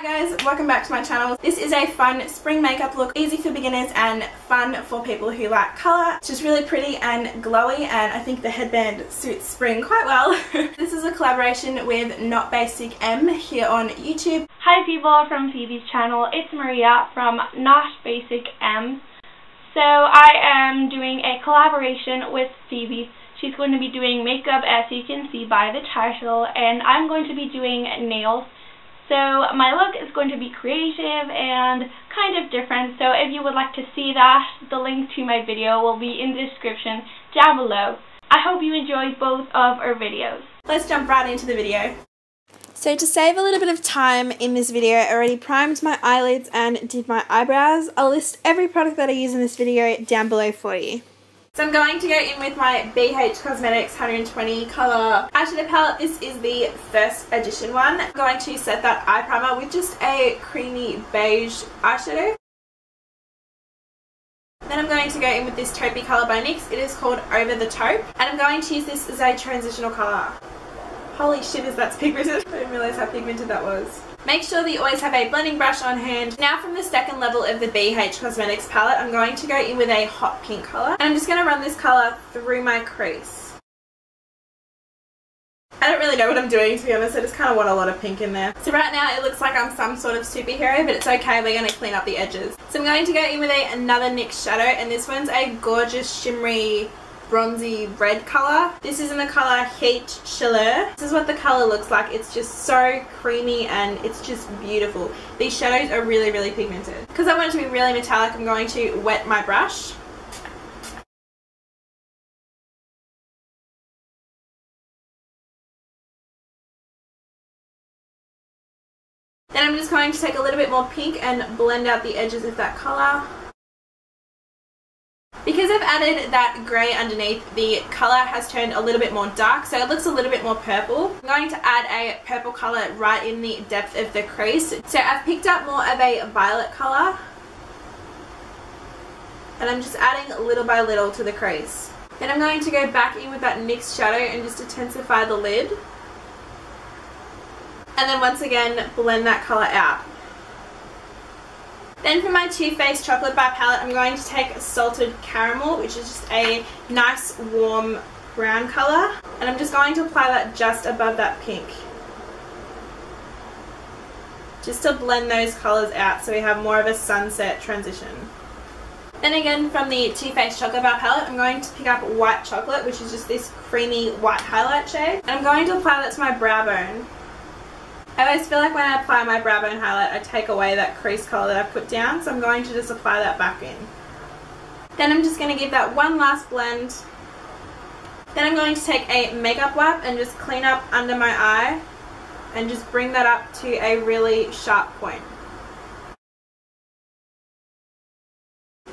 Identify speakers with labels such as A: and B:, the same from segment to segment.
A: guys, welcome back to my channel. This is a fun spring makeup look, easy for beginners and fun for people who like colour. It's just really pretty and glowy, and I think the headband suits spring quite well. This is a collaboration with NotBasic M here on YouTube.
B: Hi people from Phoebe's channel, it's Maria from NotBasic M. So I am doing a collaboration with Phoebe. She's going to be doing makeup, as you can see by the title, and I'm going to be doing nails. So my look is going to be creative and kind of different, so if you would like to see that, the link to my video will be in the description down below. I hope you enjoy both of our videos.
A: Let's jump right into the video. So to save a little bit of time in this video, I already primed my eyelids and did my eyebrows. I'll list every product that I use in this video down below for you. So I'm going to go in with my BH Cosmetics 120 colour eyeshadow palette. This is the first edition one. I'm going to set that eye primer with just a creamy beige eyeshadow. Then I'm going to go in with this taupey colour by NYX. It is called Over the Taupe. And I'm going to use this as a transitional colour. Holy shivers, that's pigmented. I didn't realise how pigmented that was. Make sure that you always have a blending brush on hand. Now from the second level of the BH Cosmetics palette, I'm going to go in with a hot pink colour. And I'm just going to run this colour through my crease. I don't really know what I'm doing, to be honest. I just kind of want a lot of pink in there. So right now it looks like I'm some sort of superhero, but it's okay. We're going to clean up the edges. So I'm going to go in with another NYX shadow, and this one's a gorgeous shimmery bronzy red colour. This is in the colour Heat Chaluer. This is what the colour looks like. It's just so creamy and it's just beautiful. These shadows are really, really pigmented. Because I want it to be really metallic, I'm going to wet my brush. Then I'm just going to take a little bit more pink and blend out the edges of that colour. Because I've added that grey underneath, the colour has turned a little bit more dark, so it looks a little bit more purple. I'm going to add a purple colour right in the depth of the crease. So I've picked up more of a violet colour, and I'm just adding little by little to the crease. Then I'm going to go back in with that NYX shadow and just intensify the lid. And then once again, blend that colour out. Then for my Too Faced Chocolate Bar palette, I'm going to take Salted Caramel, which is just a nice warm brown colour. And I'm just going to apply that just above that pink. Just to blend those colours out so we have more of a sunset transition. Then again, from the Too Faced Chocolate Bar palette, I'm going to pick up White Chocolate, which is just this creamy white highlight shade. And I'm going to apply that to my brow bone. I always feel like when I apply my brow bone highlight, I take away that crease colour that I put down, so I'm going to just apply that back in. Then I'm just going to give that one last blend. Then I'm going to take a makeup wipe and just clean up under my eye and just bring that up to a really sharp point.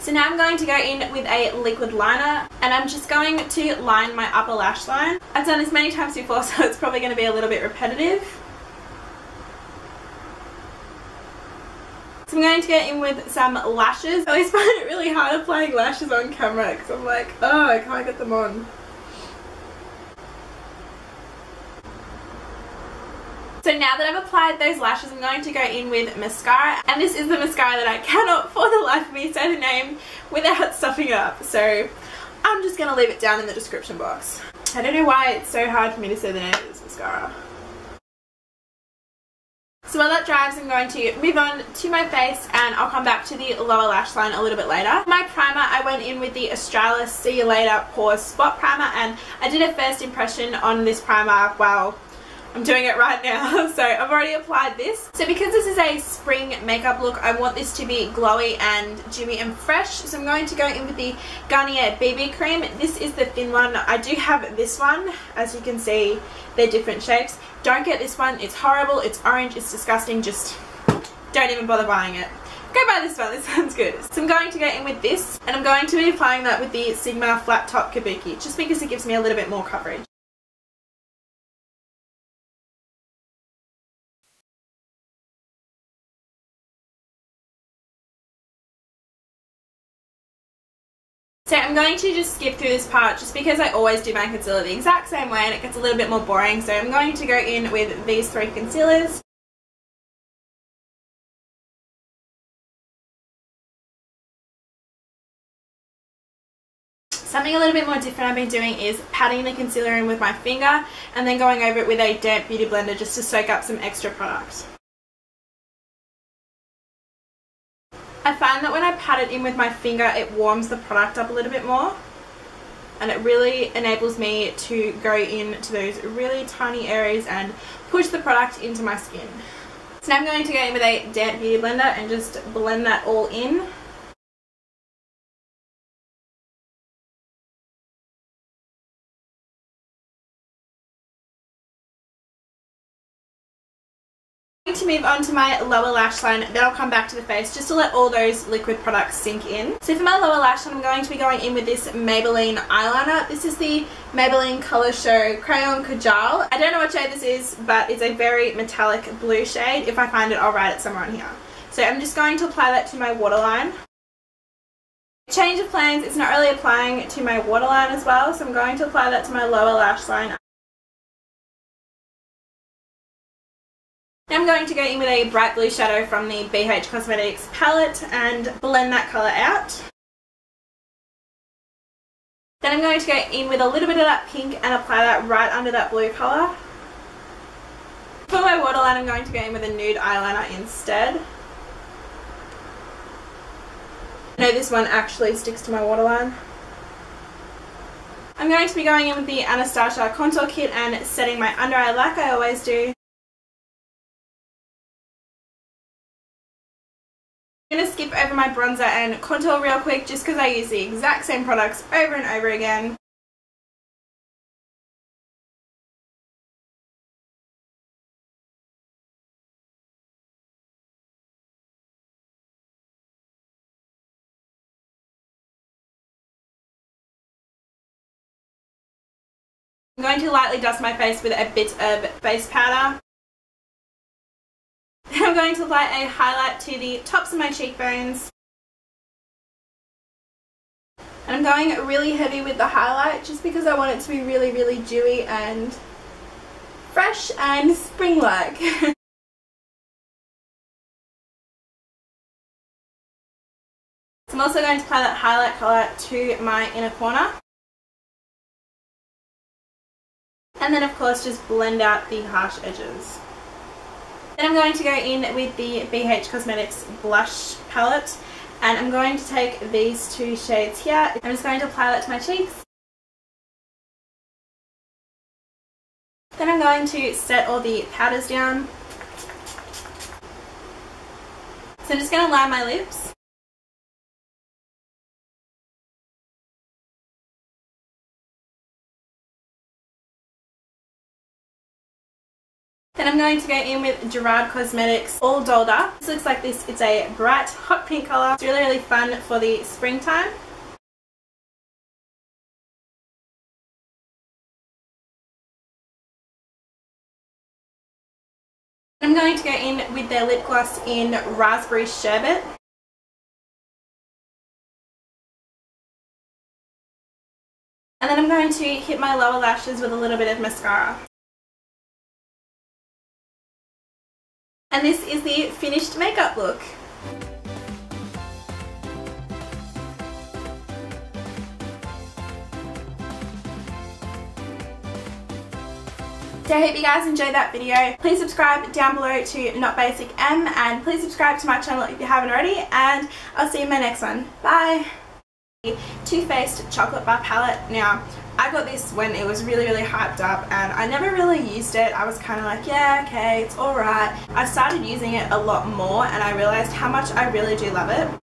A: So now I'm going to go in with a liquid liner, and I'm just going to line my upper lash line. I've done this many times before, so it's probably going to be a little bit repetitive. So I'm going to get in with some lashes. I always find it really hard applying lashes on camera because I'm like, oh, I can't get them on. So now that I've applied those lashes, I'm going to go in with mascara. And this is the mascara that I cannot for the life of me say the name without stuffing it up. So I'm just going to leave it down in the description box. I don't know why it's so hard for me to say the name of this mascara. So while that dries, I'm going to move on to my face, and I'll come back to the lower lash line a little bit later. My primer, I went in with the Australis See You Later Pores Spot Primer, and I did a first impression on this primer while I'm doing it right now. So I've already applied this. So because this is a spring makeup look, I want this to be glowy and dewy and fresh. So I'm going to go in with the Garnier BB Cream. This is the thin one. I do have this one. As you can see, they're different shapes. Don't get this one. It's horrible. It's orange. It's disgusting. Just don't even bother buying it. Go buy this one. This one's good. So I'm going to go in with this, and I'm going to be applying that with the Sigma Flat Top Kabuki, just because it gives me a little bit more coverage. So I'm going to just skip through this part just because I always do my concealer the exact same way and it gets a little bit more boring. So I'm going to go in with these three concealers. Something a little bit more different I've been doing is patting the concealer in with my finger and then going over it with a damp beauty blender just to soak up some extra product. I find that when I pat it in with my finger, it warms the product up a little bit more, and it really enables me to go into those really tiny areas and push the product into my skin. So now I'm going to go in with a damp beauty blender and just blend that all in. To move on to my lower lash line, then I'll come back to the face just to let all those liquid products sink in. So for my lower lash line, I'm going to be going in with this Maybelline eyeliner. This is the Maybelline Colour Show Crayon Kajal. I don't know what shade this is, but it's a very metallic blue shade. If I find it, I'll write it somewhere on here. So I'm just going to apply that to my waterline. Change of plans, it's not really applying to my waterline as well, so I'm going to apply that to my lower lash line. Now I'm going to go in with a bright blue shadow from the BH Cosmetics palette and blend that colour out. Then I'm going to go in with a little bit of that pink and apply that right under that blue colour. For my waterline, I'm going to go in with a nude eyeliner instead. I know this one actually sticks to my waterline. I'm going to be going in with the Anastasia contour kit and setting my under eye like I always do. I'm going to skip over my bronzer and contour real quick just because I use the exact same products over and over again. I'm going to lightly dust my face with a bit of face powder. Then I'm going to apply a highlight to the tops of my cheekbones. And I'm going really heavy with the highlight just because I want it to be really, really dewy and fresh and spring-like. So I'm also going to apply that highlight colour to my inner corner. And then of course just blend out the harsh edges. Then I'm going to go in with the BH Cosmetics blush palette and I'm going to take these two shades here. I'm just going to apply that to my cheeks. Then I'm going to set all the powders down. So I'm just going to line my lips. Then I'm going to go in with Gerard Cosmetics All Dolled Up. This looks like this. It's a bright hot pink colour. It's really, really fun for the springtime. I'm going to go in with their lip gloss in Raspberry Sherbet. And then I'm going to hit my lower lashes with a little bit of mascara. And this is the finished makeup look. So I hope you guys enjoyed that video. Please subscribe down below to NotBasic M and please subscribe to my channel if you haven't already, and I'll see you in my next one. Bye! Too Faced Chocolate Bar Palette. Now, I got this when it was really, really hyped up and I never really used it. I was kind of like, yeah, okay, it's alright. I started using it a lot more and I realized how much I really do love it.